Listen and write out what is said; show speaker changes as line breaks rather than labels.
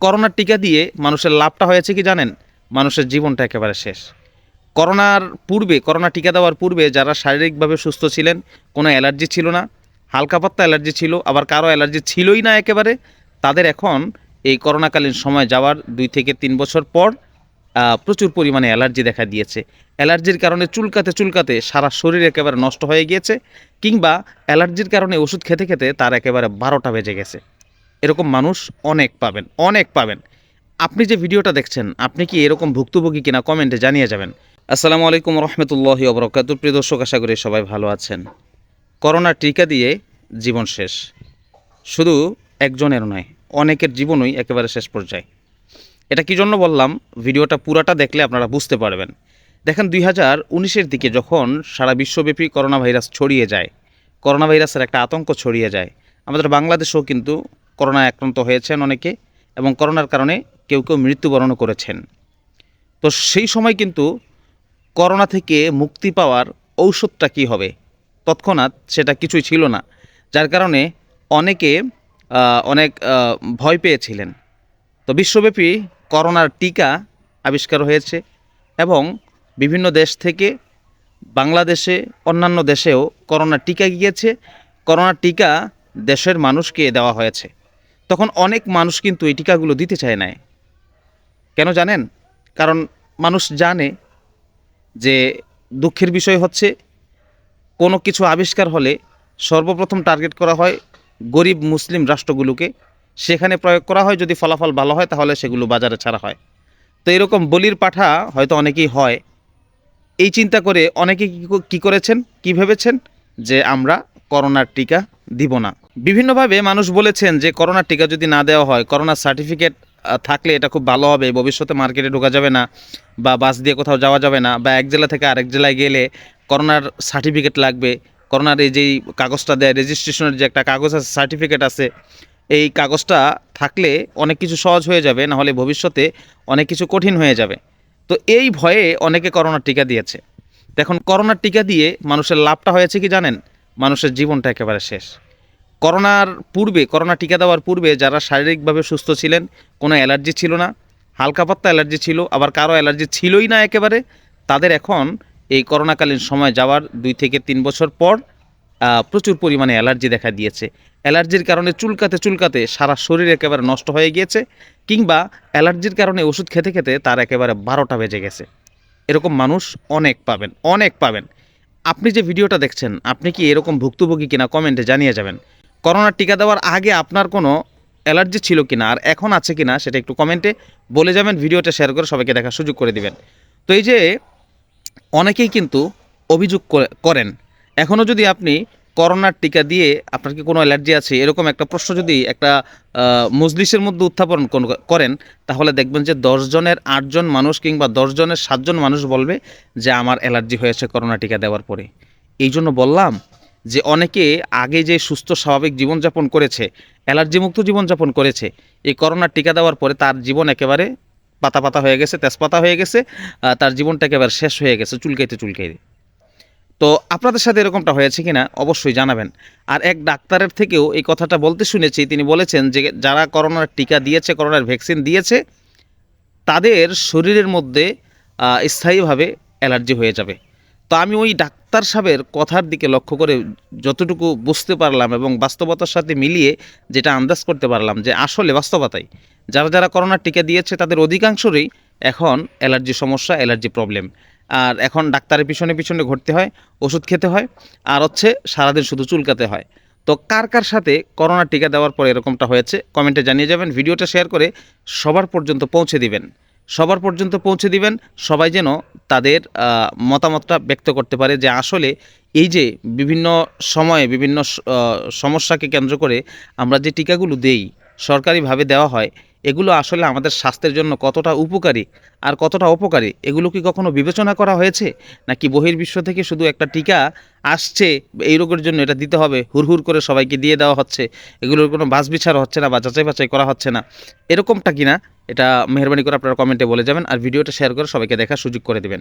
করোনার টিকা দিয়ে মানুষের লাভটা হয়েছে কি জানেন? মানুষের জীবনটা একেবারে শেষ। করোনা টিকা দেওয়ার পূর্বে যারা শারীরিকভাবে সুস্থ ছিলেন, কোনো অ্যালার্জি ছিল না, হালকা পাতলা অ্যালার্জি ছিল, আবার কারো অ্যালার্জি ছিলই না একেবারে, তাদের এখন এই করোনাকালীন সময় যাওয়ার 2 থেকে 3 বছর পর প্রচুর পরিমাণে অ্যালার্জি দেখা দিয়েছে। অ্যালার্জির কারণে চুলকাতে চুলকাতে সারা শরীর একেবারে নষ্ট হয়ে গিয়েছে, কিংবা অ্যালার্জির কারণে ওষুধ খেতে খেতে তার একেবারে 12টা বেজে গেছে। এরকম মানুষ অনেক পাবেন, অনেক পাবেন। আপনি যে ভিডিওটা দেখছেন, আপনি কি এরকম ভুক্তভোগী কিনা কমেন্টে জানিয়ে যাবেন। আসসালামু আলাইকুম রহমতুল্লাহি ওয়া বারাকাতুহু। প্রিয় দর্শক, আশা করি সবাই ভালো আছেন। করোনার টিকা দিয়ে জীবন শেষ, শুধু একজনের নয়, অনেকের জীবনই একেবারে শেষ পর্যায়ে। এটা কী জন্য বললাম, ভিডিওটা পুরাটা দেখলে আপনারা বুঝতে পারবেন। দেখেন, 2019-এর দিকে যখন সারা বিশ্বব্যাপী করোনা ভাইরাস ছড়িয়ে যায়, করোনা ভাইরাসের একটা আতঙ্ক ছড়িয়ে যায়, আমাদের বাংলাদেশেও কিন্তু করোনা আক্রান্ত হয়েছেন অনেকে, এবং করোনার কারণে কেউ কেউ মৃত্যুবরণও করেছেন। তো সেই সময় কিন্তু করোনা থেকে মুক্তি পাওয়ার ঔষধটা কী হবে, তৎক্ষণাৎ সেটা কিছুই ছিল না। যার কারণে অনেকে অনেক ভয় পেয়েছিলেন। তো বিশ্বব্যাপী করোনার টিকা আবিষ্কার হয়েছে, এবং বিভিন্ন দেশ থেকে বাংলাদেশে, অন্যান্য দেশেও করোনার টিকা গিয়েছে। করোনার টিকা দেশের মানুষকে দেওয়া হয়েছে। তখন অনেক মানুষ কিন্তু এই টিকাগুলো দিতে চায় না। কেন জানেন? কারণ মানুষ জানে যে দুঃখের বিষয় হচ্ছে, কোনো কিছু আবিষ্কার হলে সর্বপ্রথম টার্গেট করা হয় গরিব মুসলিম রাষ্ট্রগুলোকে, সেখানে প্রয়োগ করা হয়। যদি ফলাফল ভালো হয় তাহলে সেগুলো বাজারে ছাড়া হয়। তো এরকম বলির পাঠা হয়তো অনেকেই হয়। এই চিন্তা করে অনেকে কী করেছেন, কী ভেবেছেন যে আমরা করোনার টিকা দিব না। বিভিন্নভাবে মানুষ বলেছেন যে করোনার টিকা যদি না দেওয়া হয়, করোনার সার্টিফিকেট থাকলে এটা খুব ভালো হবে, ভবিষ্যতে মার্কেটে ঢোকা যাবে না, বা বাস দিয়ে কোথাও যাওয়া যাবে না, বা এক জেলা থেকে আরেক জেলায় গেলে করোনার সার্টিফিকেট লাগবে। করোনার এই যেই কাগজটা দেয়, রেজিস্ট্রেশনের যে একটা কাগজ আছে, সার্টিফিকেট আছে, এই কাগজটা থাকলে অনেক কিছু সহজ হয়ে যাবে, নাহলে ভবিষ্যতে অনেক কিছু কঠিন হয়ে যাবে। তো এই ভয়ে অনেকে করোনার টিকা দিয়েছে। এখন করোনার টিকা দিয়ে মানুষের লাভটা হয়েছে কি জানেন? মানুষের জীবনটা একেবারে শেষ। করোনা টিকা দেওয়ার পূর্বে যারা শারীরিকভাবে সুস্থ ছিলেন, কোনো অ্যালার্জি ছিল না, হালকা পাতলা অ্যালার্জি ছিল, আবার কারো অ্যালার্জি ছিলই না একেবারে, তাদের এখন এই করোনাকালীন সময় যাওয়ার 2 থেকে 3 বছর পর প্রচুর পরিমাণে অ্যালার্জি দেখা দিয়েছে। অ্যালার্জির কারণে চুলকাতে চুলকাতে সারা শরীর একেবারে নষ্ট হয়ে গিয়েছে, কিংবা অ্যালার্জির কারণে ওষুধ খেতে খেতে তার একেবারে 12টা বেজে গেছে। এরকম মানুষ অনেক পাবেন, অনেক পাবেন। আপনি যে ভিডিওটা দেখছেন, আপনি কি এরকম ভুক্তভোগী কিনা কমেন্টে জানিয়ে যাবেন। করোনার টিকা দেওয়ার আগে আপনার কোনো অ্যালার্জি ছিল কিনা, আর এখন আছে কিনা, সেটা একটু কমেন্টে বলে যাবেন। ভিডিওটা শেয়ার করে সবাইকে দেখার সুযোগ করে দিবেন। তো এই যে অনেকেই কিন্তু অভিযোগ করেন, এখনও যদি আপনি করোনার টিকা দিয়ে আপনার কি কোনো অ্যালার্জি আছে, এরকম একটা প্রশ্ন যদি একটা মজলিসের মধ্যে উত্থাপন করেন, তাহলে দেখবেন যে 10 জনের 8 জন মানুষ, কিংবা 10 জনের 7 জন মানুষ বলবে যে আমার অ্যালার্জি হয়েছে করোনা টিকা দেওয়ার পরে। এই জন্য বললাম যে অনেকে আগে যে সুস্থ স্বাভাবিক জীবনযাপন করেছে, অ্যালার্জিমুক্ত জীবনযাপন করেছে, এই করোনার টিকা দেওয়ার পরে তার জীবন একেবারে পাতা পাতা হয়ে গেছে, তেজপাতা হয়ে গেছে, তার জীবনটা একেবারে শেষ হয়ে গেছে চুলকাইতে চুলকাইতে। তো আপনাদের সাথে এরকমটা হয়েছে কিনা অবশ্যই জানাবেন। আর এক ডাক্তারের থেকেও এই কথাটা বলতে শুনেছি, তিনি বলেছেন যে যারা করোনার টিকা দিয়েছে, করোনার ভ্যাকসিন দিয়েছে, তাদের শরীরের মধ্যে স্থায়ীভাবে অ্যালার্জি হয়ে যাবে। তো আমি ওই ডাক্তার সাহেবের কথার দিকে লক্ষ্য করে যতটুকু বুঝতে পারলাম, এবং বাস্তবতার সাথে মিলিয়ে যেটা আন্দাজ করতে পারলাম, যে আসলে বাস্তবতাই যারা যারা করোনার টিকা দিয়েছে তাদের অধিকাংশরই এখন অ্যালার্জি সমস্যা, অ্যালার্জি প্রবলেম। আর এখন ডাক্তারের পিছনে পিছনে ঘুরতে হয়, ওষুধ খেতে হয়, আর হচ্ছে সারাদিন শুধু চুলকাতে হয়। তো কার কার সাথে করোনার টিকা দেওয়ার পরে এরকমটা হয়েছে কমেন্টে জানিয়ে যাবেন। ভিডিওটা শেয়ার করে সবার পর্যন্ত পৌঁছে দিবেন, সবার পর্যন্ত পৌঁছে দিবেন, সবাই যেন তাদের মতামতটা ব্যক্ত করতে পারে যে আসলে এই যে বিভিন্ন সময়ে বিভিন্ন সমস্যাকে কেন্দ্র করে আমরা যে টিকাগুলো দেই, সরকারিভাবে দেওয়া হয়, এগুলো আসলে আমাদের স্বাস্থ্যের জন্য কতটা উপকারী আর কতটা অপকারী, এগুলো কি কখনো বিবেচনা করা হয়েছে? নাকি বহির্বিশ্ব থেকে শুধু একটা টিকা আসছে, এই রোগের জন্য এটা দিতে হবে, হুড়হুড় করে সবাইকে দিয়ে দেওয়া হচ্ছে, এগুলোর কোনো বাছবিচার হচ্ছে না বা যাচাই বাছাই করা হচ্ছে না, এরকমটা কিনা এটা মেহরবানি করে আপনারা কমেন্টে বলে যাবেন, আর ভিডিওটা শেয়ার করে সবাইকে দেখার সুযোগ করে দেবেন।